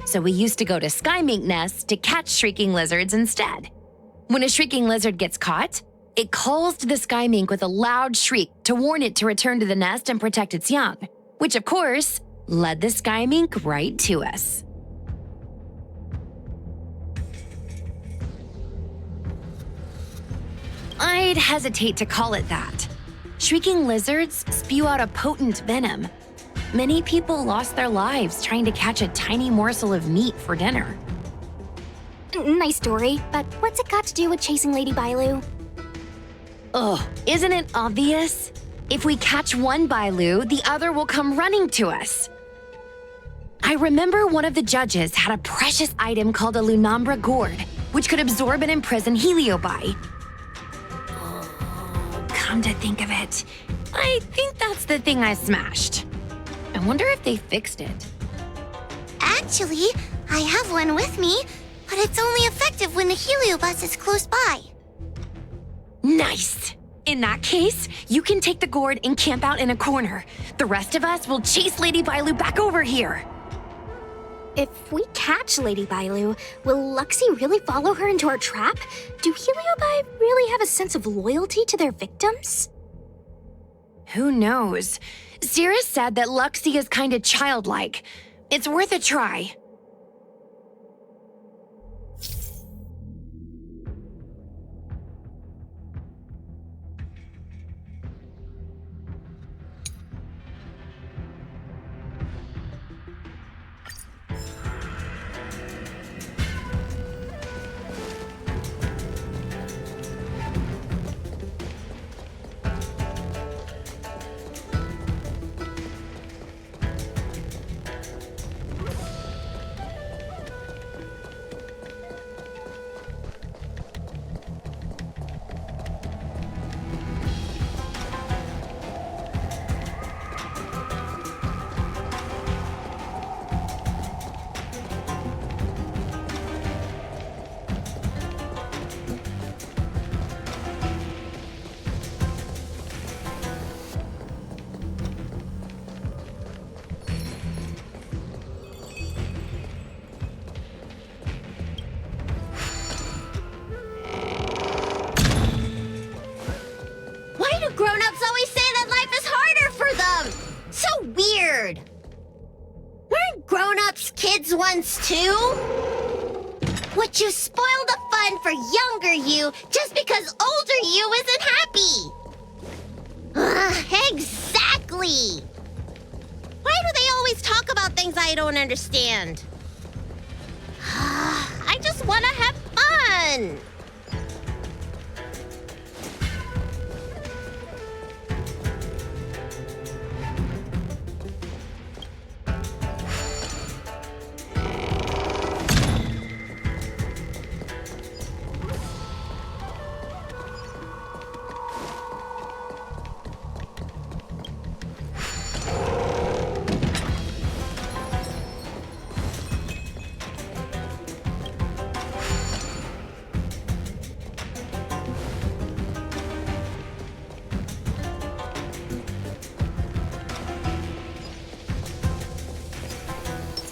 So we used to go to sky mink nests to catch shrieking lizards instead. When a shrieking lizard gets caught, it calls to the sky mink with a loud shriek to warn it to return to the nest and protect its young, which of course led the sky mink right to us. I'd hesitate to call it that. Shrieking lizards spew out a potent venom. Many people lost their lives trying to catch a tiny morsel of meat for dinner. Nice story, but what's it got to do with chasing Lady Bailu? Ugh, isn't it obvious? If we catch one Bailu, the other will come running to us. I remember one of the judges had a precious item called a Lunambra gourd, which could absorb and imprison Heliobi. Come to think of it, I think that's the thing I smashed. I wonder if they fixed it. Actually, I have one with me, but it's only effective when the heliobus is close by. Nice! In that case, you can take the gourd and camp out in a corner. The rest of us will chase Lady Bailu back over here. If we catch Lady Bailu, will Luxie really follow her into our trap? Do Heliobi really have a sense of loyalty to their victims? Who knows? Cirrus said that Luxie is kinda childlike. It's worth a try. kids' ones too? Would you spoil the fun for younger you just because older you isn't happy? Exactly! Why do they always talk about things I don't understand? I just want to have fun!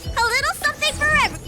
A little something for every...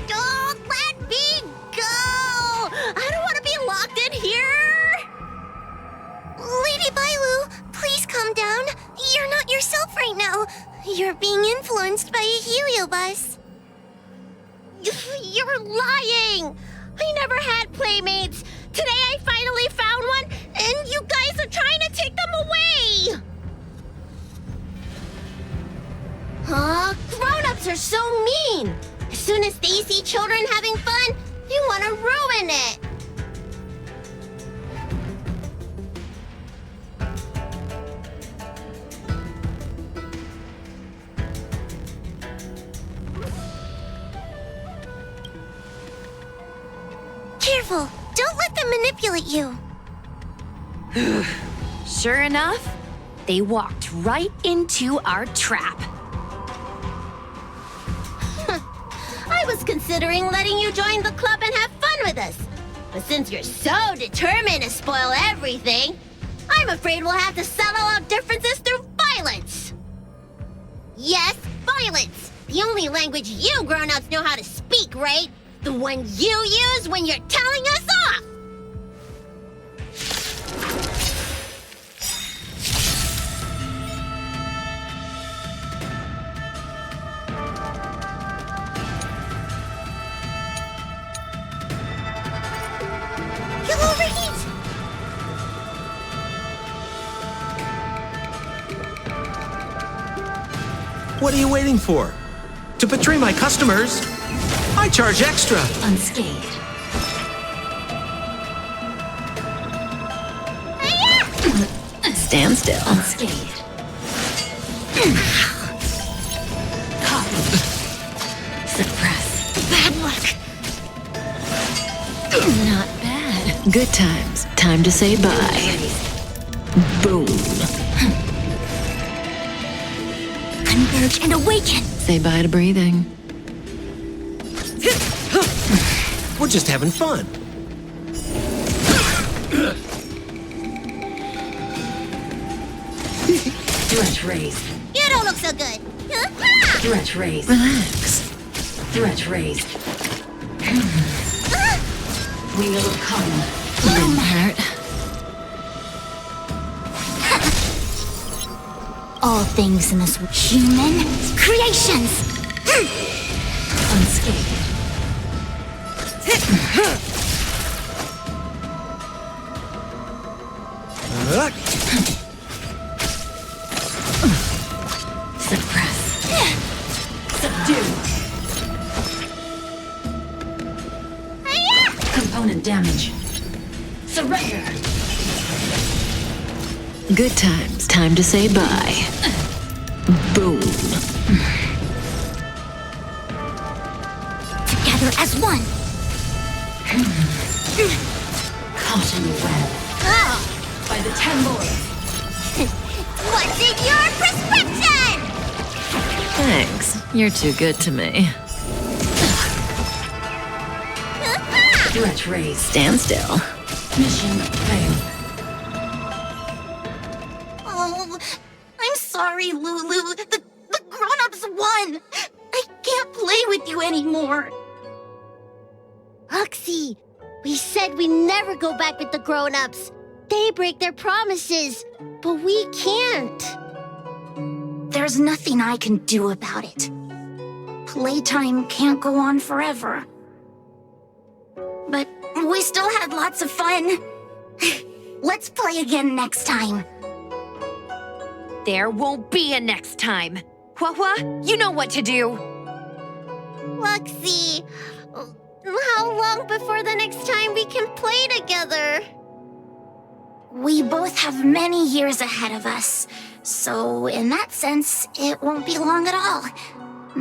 Don't let me go! I don't want to be locked in here! Lady Bailu, please calm down. You're not yourself right now. You're being influenced by a heliobus. You're lying! I never had playmates. Today I finally found one, and you guys are trying to take them away! Grown-ups are so mean! As soon as they see children having fun, they want to ruin it! Careful! Don't let them manipulate you! Sure enough, they walked right into our trap. I was considering letting you join the club and have fun with us. But since you're so determined to spoil everything, I'm afraid we'll have to settle our differences through violence. Yes, violence. The only language you grown-ups know how to speak, right? The one you use when you're telling us off. You'll overheat! What are you waiting for? To betray my customers? I charge extra. Unscathed. Stand still. Unscathed. Suppress. Bad luck. Not bad. Good times. Time to say bye. Boom. Converge and awaken. Say bye to breathing. We're just having fun. Drench raised. You don't look so good. Drench raised. Relax. Threat raised. We will come. Didn't hurt. All things in this human creations. Unscathed. Suppress. Subdue. Component damage. Surrender. Good times. Time to say bye. Boom. Together as one. Caught in the web. By the 10 lords. What's in your prescription? Thanks. You're too good to me. Threat raised. Stand still. Mission failed. Oh, I'm sorry, Lulu. The grown-ups won. I can't play with you anymore. Huxie, we said we never go back with the grown-ups. They break their promises, but we can't. There's nothing I can do about it. Playtime can't go on forever. But we still had lots of fun. Let's play again next time. There won't be a next time. Hua, you know what to do. Luxie, how long before the next time we can play together? We both have many years ahead of us, so in that sense, it won't be long at all.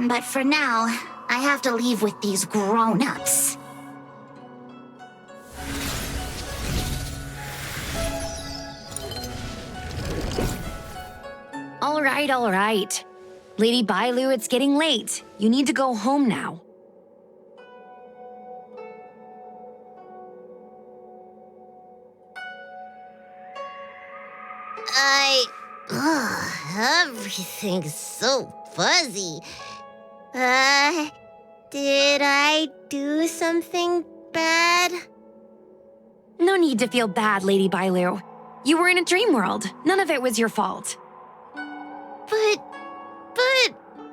But for now, I have to leave with these grown-ups. All right. Lady Bailu, it's getting late. You need to go home now. Everything's so fuzzy. Did I do something bad? No need to feel bad, Lady Bailu. You were in a dream world. None of it was your fault. But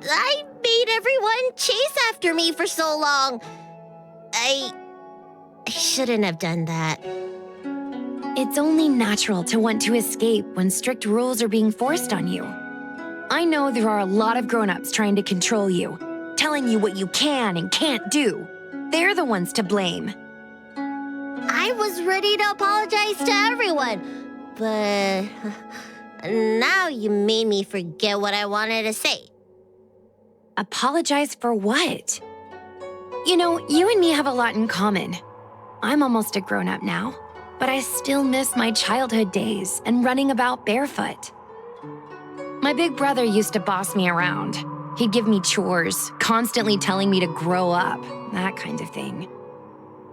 I made everyone chase after me for so long. I shouldn't have done that. It's only natural to want to escape when strict rules are being forced on you. I know there are a lot of grown-ups trying to control you, telling you what you can and can't do. They're the ones to blame. I was ready to apologize to everyone, but now you made me forget what I wanted to say. Apologize for what? You know, you and me have a lot in common. I'm almost a grown-up now, but I still miss my childhood days and running about barefoot. My big brother used to boss me around. He'd give me chores, constantly telling me to grow up, that kind of thing.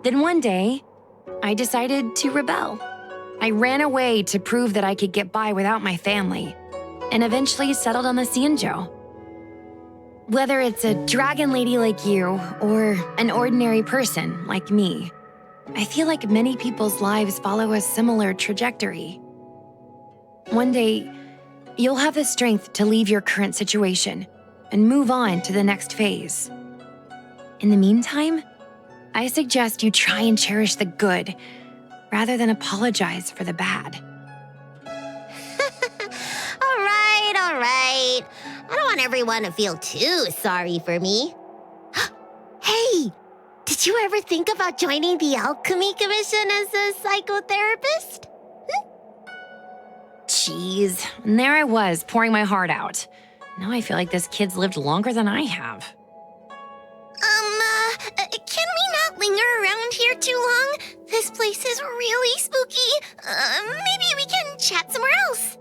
Then one day, I decided to rebel. I ran away to prove that I could get by without my family, and eventually settled on the Xianzhou. Whether it's a dragon lady like you, or an ordinary person like me, I feel like many people's lives follow a similar trajectory. One day, you'll have the strength to leave your current situation and move on to the next phase. In the meantime, I suggest you try and cherish the good rather than apologize for the bad. All right. I don't want everyone to feel too sorry for me. Hey, did you ever think about joining the Alchemy Commission as a psychotherapist? Jeez, and there I was, pouring my heart out. Now I feel like this kid's lived longer than I have. Can we not linger around here too long? This place is really spooky. Maybe we can chat somewhere else.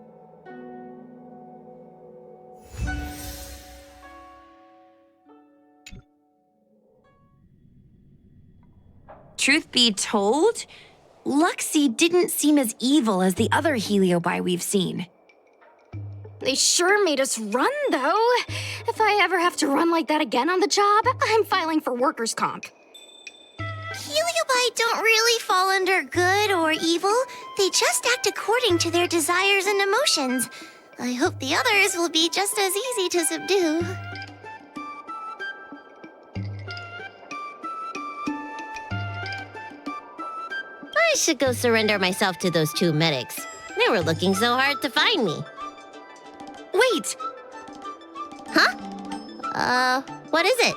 Truth be told, Luxie didn't seem as evil as the other Heliobi we've seen. They sure made us run, though. If I ever have to run like that again on the job, I'm filing for workers' comp. Heliobi don't really fall under good or evil. They just act according to their desires and emotions. I hope the others will be just as easy to subdue. I should go surrender myself to those two medics. They were looking so hard to find me. Wait! What is it?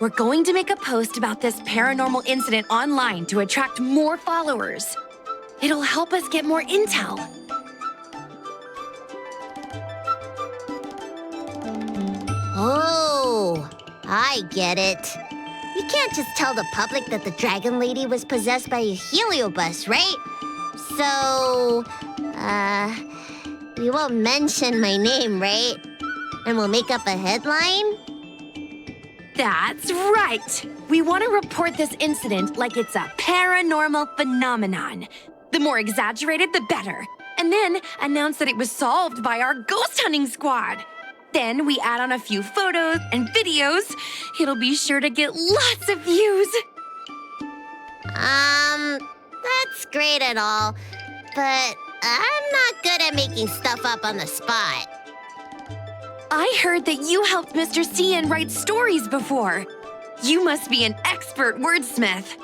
We're going to make a post about this paranormal incident online to attract more followers. It'll help us get more intel. Oh, I get it. You can't just tell the public that the Dragon Lady was possessed by a heliobus, right? So, we won't mention my name, right? And we'll make up a headline? That's right! We want to report this incident like it's a paranormal phenomenon. The more exaggerated, the better. And then announce that it was solved by our ghost hunting squad. Then we add on a few photos and videos. It'll be sure to get lots of views. That's great and all, but I'm not good at making stuff up on the spot. I heard that you helped Mr. Cian write stories before. You must be an expert wordsmith.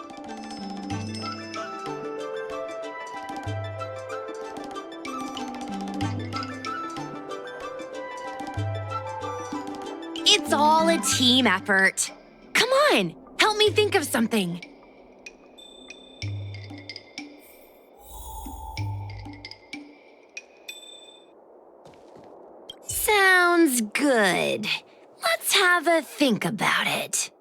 It's all a team effort. Come on, help me think of something. Sounds good. Let's have a think about it.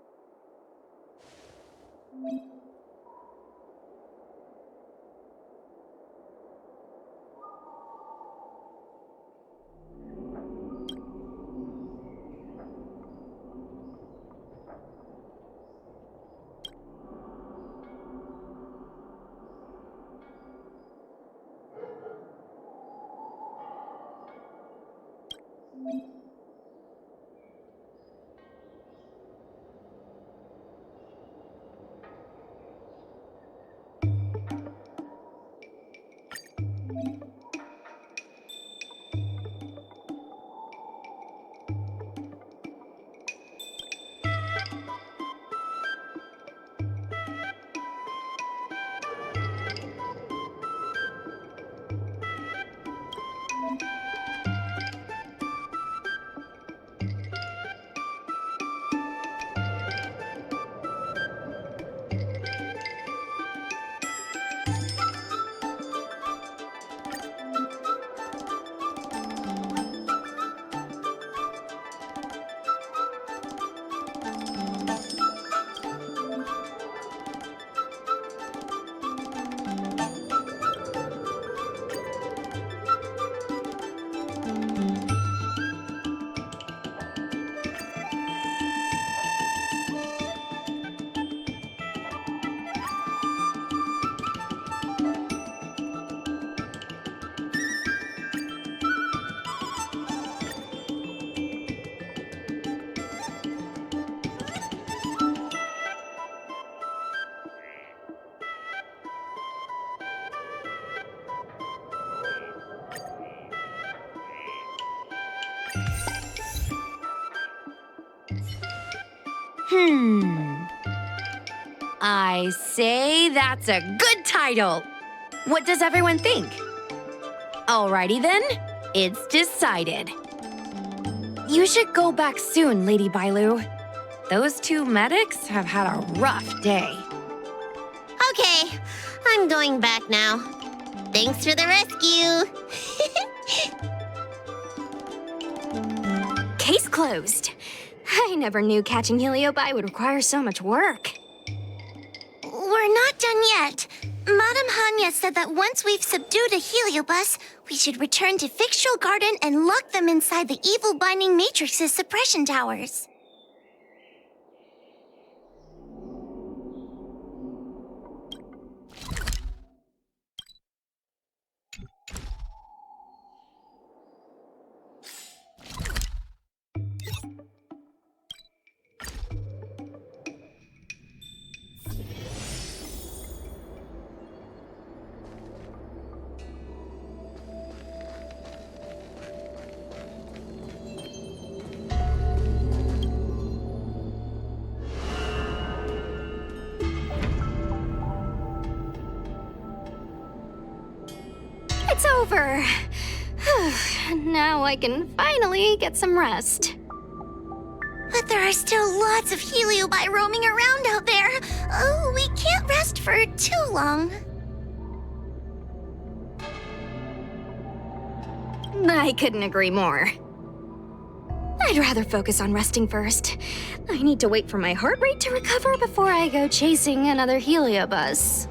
I say that's a good title. What does everyone think? Alrighty then, it's decided. You should go back soon, Lady Bailu. Those two medics have had a rough day. Okay, I'm going back now. Thanks for the rescue. Case closed. I never knew catching Heliobi would require so much work. We're not done yet. Madame Hanya said that once we've subdued a heliobus, we should return to Fixtral Garden and lock them inside the evil binding matrix's suppression towers. over. Now I can finally get some rest. But there are still lots of heliobi roaming around out there. Oh, we can't rest for too long. I couldn't agree more. I'd rather focus on resting first. I need to wait for my heart rate to recover before I go chasing another heliobus.